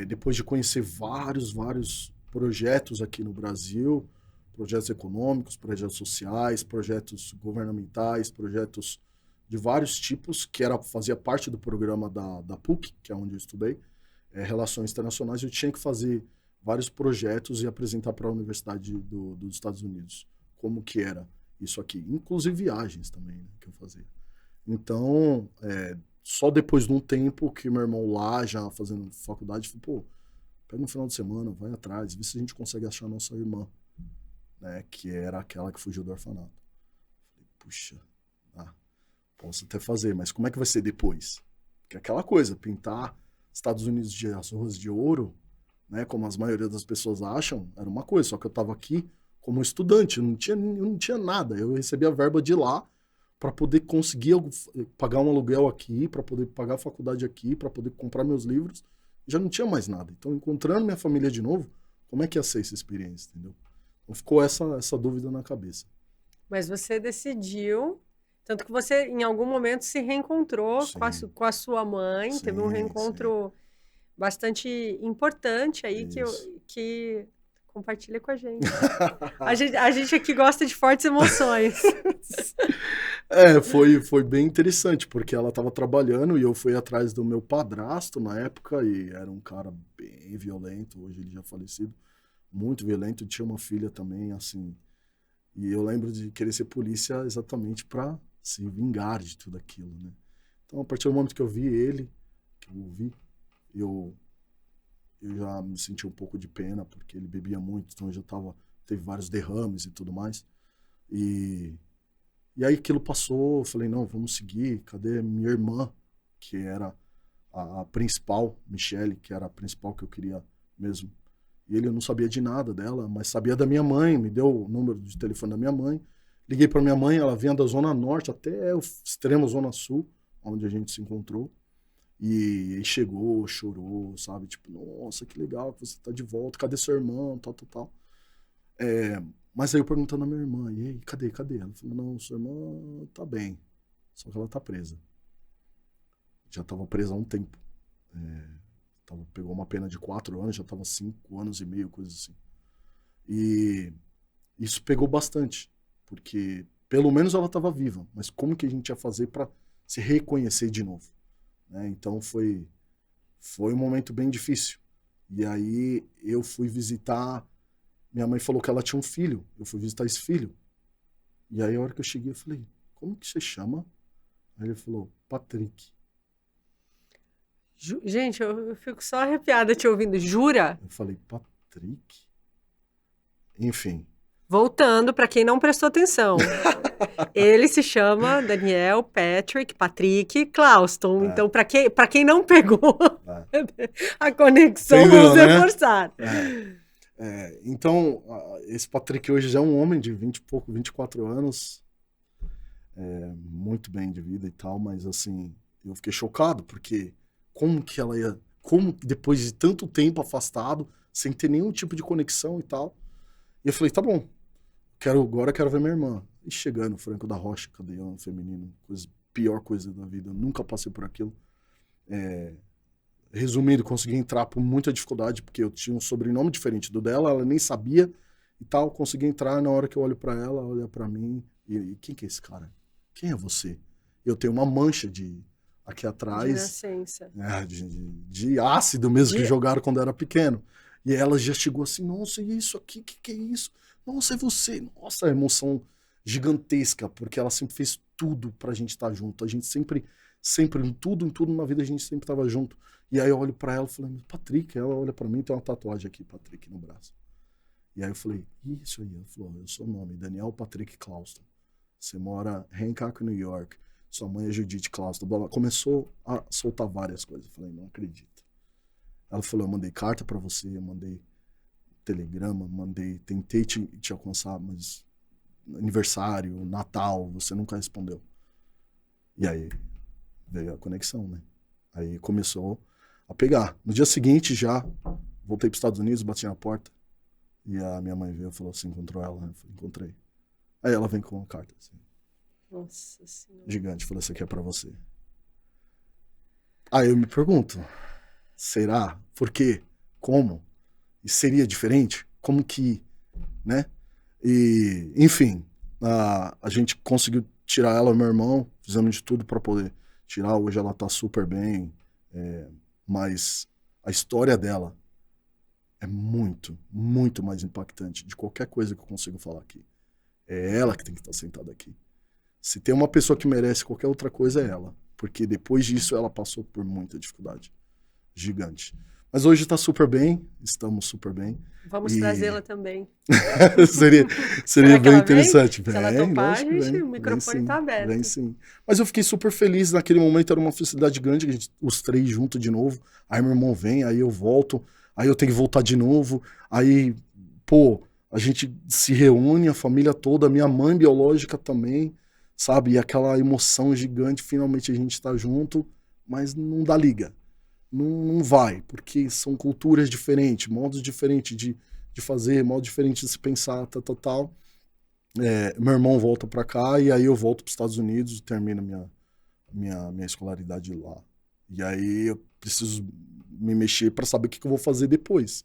depois de conhecer vários projetos aqui no Brasil, projetos econômicos, projetos sociais, projetos governamentais, projetos de vários tipos, que fazia parte do programa da PUC, que é onde eu estudei, Relações Internacionais. Eu tinha que fazer vários projetos e apresentar para a Universidade dos Estados Unidos como que era isso aqui. Inclusive viagens também, né, que eu fazia. Então, só depois de um tempo que meu irmão lá, já fazendo faculdade, falou, pô, pega um final de semana, vai atrás, vê se a gente consegue achar a nossa irmã, né, que era aquela que fugiu do orfanato. Falei, puxa, posso até fazer, mas como é que vai ser depois? Porque aquela coisa, pintar Estados Unidos de as ruas de ouro, né, como a maioria das pessoas acham, era uma coisa, só que eu estava aqui como estudante, eu não tinha nada, eu recebia a verba de lá para poder conseguir pagar um aluguel aqui, para poder pagar a faculdade aqui, para poder comprar meus livros, já não tinha mais nada. Então, encontrando minha família de novo, como é que ia ser essa experiência, entendeu? Então, ficou essa dúvida na cabeça. Mas você decidiu, tanto que você, em algum momento, se reencontrou com a sua mãe, teve um reencontro bastante importante aí que compartilha com a gente. A gente aqui gosta de fortes emoções. Foi bem interessante, porque ela estava trabalhando e eu fui atrás do meu padrasto na época, e era um cara bem violento, hoje ele já falecido, muito violento, tinha uma filha também, assim, e eu lembro de querer ser polícia exatamente para se vingar de tudo aquilo, né? Então, a partir do momento que eu vi ele, eu eu já me senti um pouco de pena, porque ele bebia muito, então teve vários derrames e tudo mais. E aí aquilo passou, eu falei, não, vamos seguir, cadê minha irmã, que era a principal, Michele, que era a principal que eu queria mesmo. E ele não sabia de nada dela, mas sabia da minha mãe, me deu o número de telefone da minha mãe. Liguei para minha mãe, ela vinha da Zona Norte até o extremo Zona Sul, onde a gente se encontrou. E chegou, chorou, sabe? Tipo, nossa, que legal que você tá de volta, cadê seu irmão, tal, tal, tal. Mas aí eu perguntando à minha irmã, e aí, cadê? Ela falou, não, sua irmã tá bem, só que ela tá presa. Já tava presa há um tempo. Pegou uma pena de 4 anos, já tava 5 anos e meio, coisa assim. E isso pegou bastante, porque pelo menos ela tava viva, mas como que a gente ia fazer para se reconhecer de novo? Né? Então foi um momento bem difícil. E aí eu fui visitar, minha mãe falou que ela tinha um filho, eu fui visitar esse filho. E aí a hora que eu cheguei, eu falei, como que você chama? Aí ele falou, Patrick. Gente, eu fico só arrepiada te ouvindo. Jura? Eu falei, Patrick? Enfim. Voltando, para quem não prestou atenção. Ele se chama Daniel Patrick Clouston. Então, para quem não pegou a conexão, entendeu, vamos né? reforçar. Então, esse Patrick hoje já é um homem de 24 anos. Muito bem de vida e tal, mas assim, eu fiquei chocado, porque como depois de tanto tempo afastado, sem ter nenhum tipo de conexão e tal, e eu falei, tá bom, agora quero ver minha irmã. E chegando, Franco da Rocha, cadeirão feminino, pior coisa da vida, eu nunca passei por aquilo. Resumindo, consegui entrar por muita dificuldade, porque eu tinha um sobrenome diferente do dela, ela nem sabia e tal, consegui entrar, na hora que eu olho pra ela, olha pra mim, e quem que é esse cara? Quem é você? Eu tenho uma mancha aqui atrás. De nascença. De ácido mesmo, que jogaram quando eu era pequeno. E ela já chegou assim, nossa, e isso aqui? O que é isso? Nossa, é você. Nossa, a emoção gigantesca, porque ela sempre fez tudo pra gente estar junto. A gente sempre, em tudo na vida, a gente sempre tava junto. E aí eu olho pra ela e falei, Patrick, ela olha pra mim, tem uma tatuagem aqui, Patrick, no braço. E aí eu falei, isso aí? Ela falou, eu sou o nome, Daniel Patrick Clouston. Você mora em Hancock, New York. Sua mãe é Judith Clouston. Começou a soltar várias coisas. Eu falei, não acredito. Ela falou, eu mandei carta pra você, eu mandei telegrama, tentei te alcançar, mas aniversário, Natal, você nunca respondeu. E aí veio a conexão, né? Aí começou a pegar. No dia seguinte já, voltei pros Estados Unidos, bati na porta, e a minha mãe veio e falou assim, encontrou ela? Eu falei, encontrei. Aí ela vem com uma carta, assim. Nossa Senhora. Gigante, falou, isso aqui é pra você. Aí eu me pergunto, será? Por quê? Como? E seria diferente? Como que, né? E, enfim, a gente conseguiu tirar ela, meu irmão, fizemos de tudo pra poder tirar, hoje ela tá super bem, mas a história dela é muito, muito mais impactante de qualquer coisa que eu consigo falar aqui. É ela que tem que estar sentada aqui. Se tem uma pessoa que merece qualquer outra coisa, é ela. Porque depois disso ela passou por muita dificuldade. Gigante. Mas hoje tá super bem, estamos super bem. Vamos trazê-la também. seria bem interessante. Se ela topar, o microfone tá aberto. Vem sim. Mas eu fiquei super feliz, naquele momento era uma felicidade grande, os 3 juntos de novo. Aí meu irmão vem, aí eu volto, aí eu tenho que voltar de novo. Aí, a gente se reúne, a família toda, a minha mãe biológica também, sabe? E aquela emoção gigante, finalmente a gente tá junto, mas não dá liga. Não vai, porque são culturas diferentes, modos diferentes de fazer, modo diferente de se pensar, tal. Meu irmão volta pra cá e aí eu volto pros Estados Unidos e termino minha escolaridade lá. E aí eu preciso me mexer para saber o que eu vou fazer depois.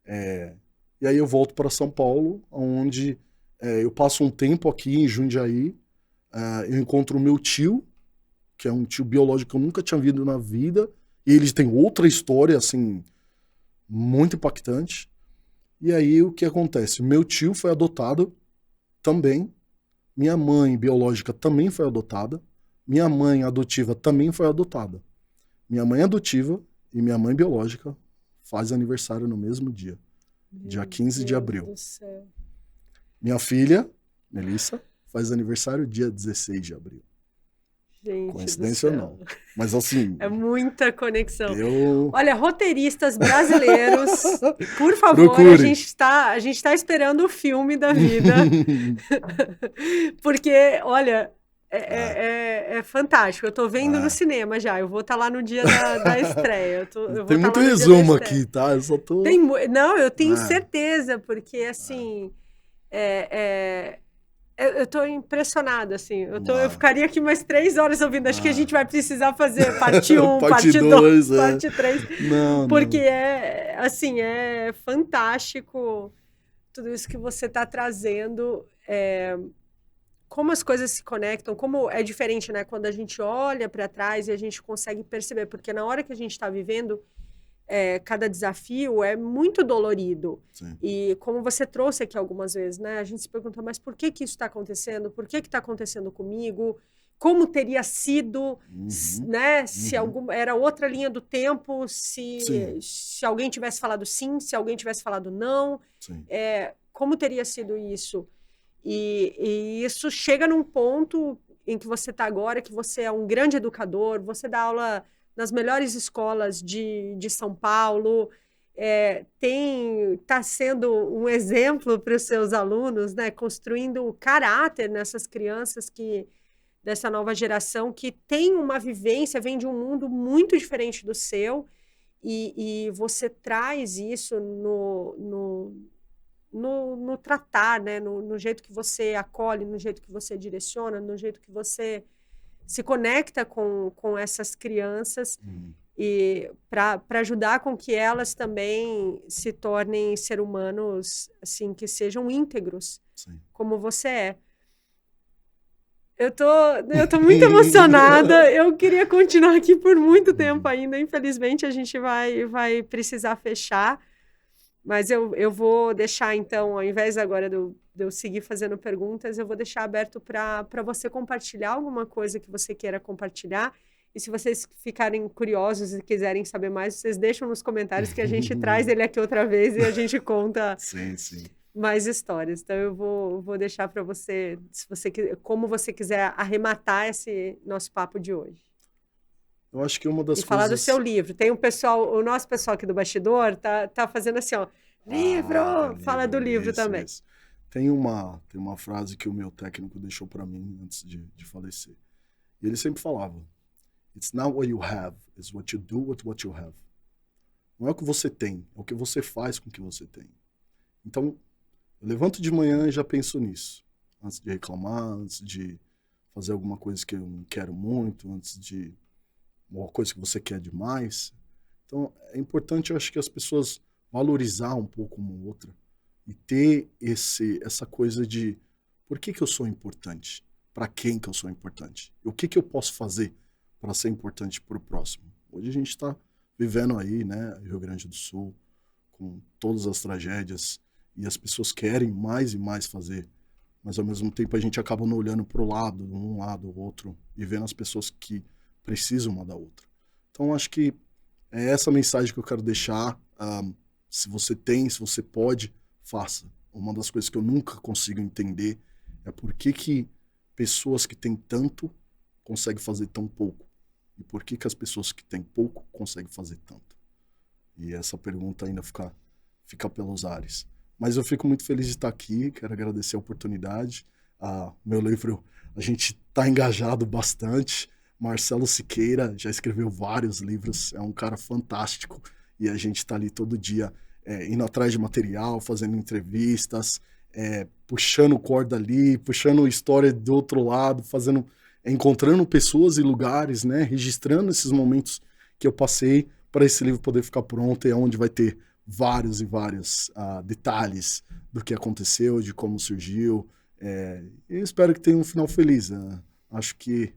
E aí eu volto para São Paulo, onde eu passo um tempo aqui em Jundiaí, eu encontro o meu tio, que é um tio biológico que eu nunca tinha visto na vida, e ele tem outra história, assim, muito impactante. E aí o que acontece? Meu tio foi adotado também, minha mãe biológica também foi adotada, minha mãe adotiva também foi adotada. Minha mãe adotiva e minha mãe biológica faz aniversário no mesmo dia. Dia 15 de abril. Do céu. Minha filha, Melissa, faz aniversário dia 16 de abril. Gente Coincidência ou não? Mas assim... É muita conexão. Eu... Olha, roteiristas brasileiros, por favor, Procure. a gente tá esperando o filme da vida. Porque, olha, é fantástico. Eu tô vendo no cinema já. Eu vou estar lá no dia da estreia. Tem muito resumo aqui, tá? Eu só tô... Não, eu tenho certeza, porque, assim... Eu tô impressionada, assim. Eu ficaria aqui mais 3 horas ouvindo. Acho que a gente vai precisar fazer parte 1, parte 2, parte 3. Porque assim, é fantástico tudo isso que você está trazendo. Como as coisas se conectam, como é diferente, né? Quando a gente olha para trás e a gente consegue perceber. Porque na hora que a gente está vivendo... cada desafio é muito dolorido. Sim. E como você trouxe aqui algumas vezes, né? A gente se pergunta, mas por que isso está acontecendo? Por que está acontecendo comigo? Como teria sido, né? Se era outra linha do tempo, se alguém tivesse falado sim, se alguém tivesse falado não. Como teria sido isso? E isso chega num ponto em que você está agora, que você é um grande educador, você dá aula nas melhores escolas de São Paulo, está sendo um exemplo para os seus alunos, né, construindo caráter nessas crianças dessa nova geração que tem uma vivência, vem de um mundo muito diferente do seu, e você traz isso no tratar, né, no jeito que você acolhe, no jeito que você direciona, no jeito que você se conecta com essas crianças e para ajudar com que elas também se tornem seres humanos assim, que sejam íntegros, como você é. Eu tô muito emocionada, eu queria continuar aqui por muito tempo ainda, infelizmente a gente vai precisar fechar, mas eu vou deixar então, ao invés agora de eu seguir fazendo perguntas, eu vou deixar aberto para você compartilhar alguma coisa que você queira compartilhar. E se vocês ficarem curiosos e quiserem saber mais, vocês deixam nos comentários que a gente traz ele aqui outra vez e a gente conta mais histórias. Então eu vou deixar para você, como você quiser arrematar esse nosso papo de hoje. Eu acho que uma das coisas... falar do seu livro. Tem o nosso pessoal aqui do bastidor tá fazendo assim, ó, livro! Fala do livro também. Isso. Tem uma frase que o meu técnico deixou para mim antes de falecer. E ele sempre falava, it's not what you have, it's what you do with what you have. Não é o que você tem, é o que você faz com o que você tem. Então, eu levanto de manhã e já penso nisso. Antes de reclamar, antes de fazer alguma coisa que eu não quero muito, antes de uma coisa que você quer demais. Então, é importante, eu acho, que as pessoas valorizar um pouco uma outra e ter essa coisa de por que eu sou importante? Para quem que eu sou importante? E o que eu posso fazer para ser importante para o próximo? Hoje a gente está vivendo aí, né, Rio Grande do Sul, com todas as tragédias, e as pessoas querem mais e mais fazer, mas ao mesmo tempo a gente acaba não olhando para o lado, um lado ou outro, e vendo as pessoas que precisam uma da outra. Então acho que é essa mensagem que eu quero deixar. Se você pode, faça. Uma das coisas que eu nunca consigo entender é por que pessoas que têm tanto conseguem fazer tão pouco. E por que as pessoas que têm pouco conseguem fazer tanto. E essa pergunta ainda fica pelos ares. Mas eu fico muito feliz de estar aqui, quero agradecer a oportunidade. Meu livro, a gente está engajado bastante. Marcelo Siqueira já escreveu vários livros, é um cara fantástico. E a gente está ali todo dia indo atrás de material, fazendo entrevistas, puxando corda ali, puxando história do outro lado, encontrando pessoas e lugares, né, registrando esses momentos que eu passei para esse livro poder ficar pronto, e onde vai ter vários e vários detalhes do que aconteceu, de como surgiu. Eu espero que tenha um final feliz. Acho que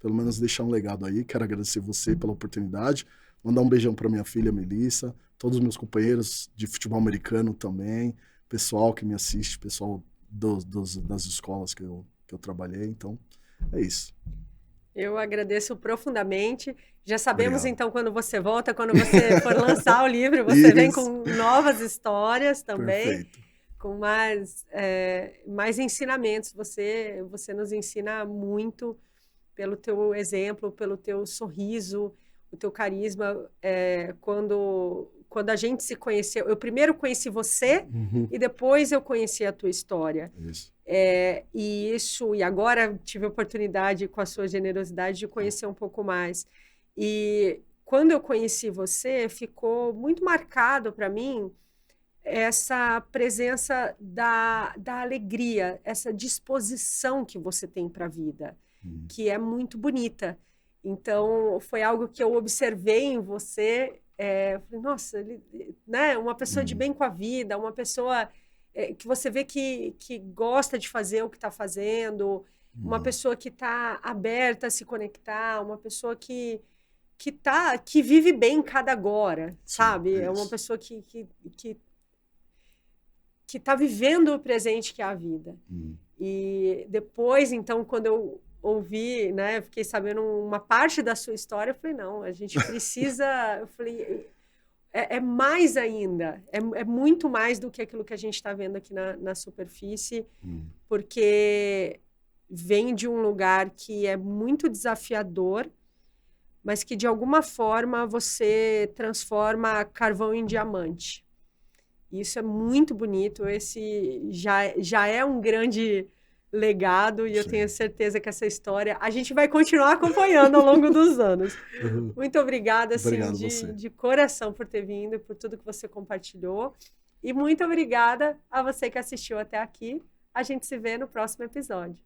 pelo menos deixar um legado aí. Quero agradecer você pela oportunidade. Mandar um beijão para minha filha Melissa, todos os meus companheiros de futebol americano também, pessoal que me assiste, pessoal das escolas que eu trabalhei. Então, é isso. Eu agradeço profundamente. Já sabemos, Obrigado. então, quando você volta, quando você for lançar o livro, você vem Isso. com novas histórias também, Perfeito. com mais ensinamentos. Você nos ensina muito pelo teu exemplo, pelo teu sorriso, o teu carisma. Quando a gente se conheceu, eu primeiro conheci você Uhum. e depois eu conheci a tua história. Isso. E agora tive a oportunidade, com a sua generosidade, de conhecer um pouco mais. E quando eu conheci você, ficou muito marcado para mim essa presença da alegria, essa disposição que você tem para a vida, que é muito bonita. Então, foi algo que eu observei em você. Eu falei, nossa, né, uma pessoa de bem com a vida, uma pessoa que você vê que gosta de fazer o que está fazendo, uma pessoa que está aberta a se conectar, uma pessoa que vive bem cada agora, sabe? É uma pessoa que está vivendo o presente que é a vida. E depois, então, quando eu ouvi, né, fiquei sabendo uma parte da sua história, eu falei, não, a gente precisa... Eu falei, é mais ainda, é muito mais do que aquilo que a gente está vendo aqui na superfície, porque vem de um lugar que é muito desafiador, mas que de alguma forma você transforma carvão em diamante. Isso é muito bonito, esse já é um grande legado, e eu tenho certeza que essa história a gente vai continuar acompanhando ao longo dos anos. Muito obrigada, assim, de coração por ter vindo e por tudo que você compartilhou. E muito obrigada a você que assistiu até aqui. A gente se vê no próximo episódio.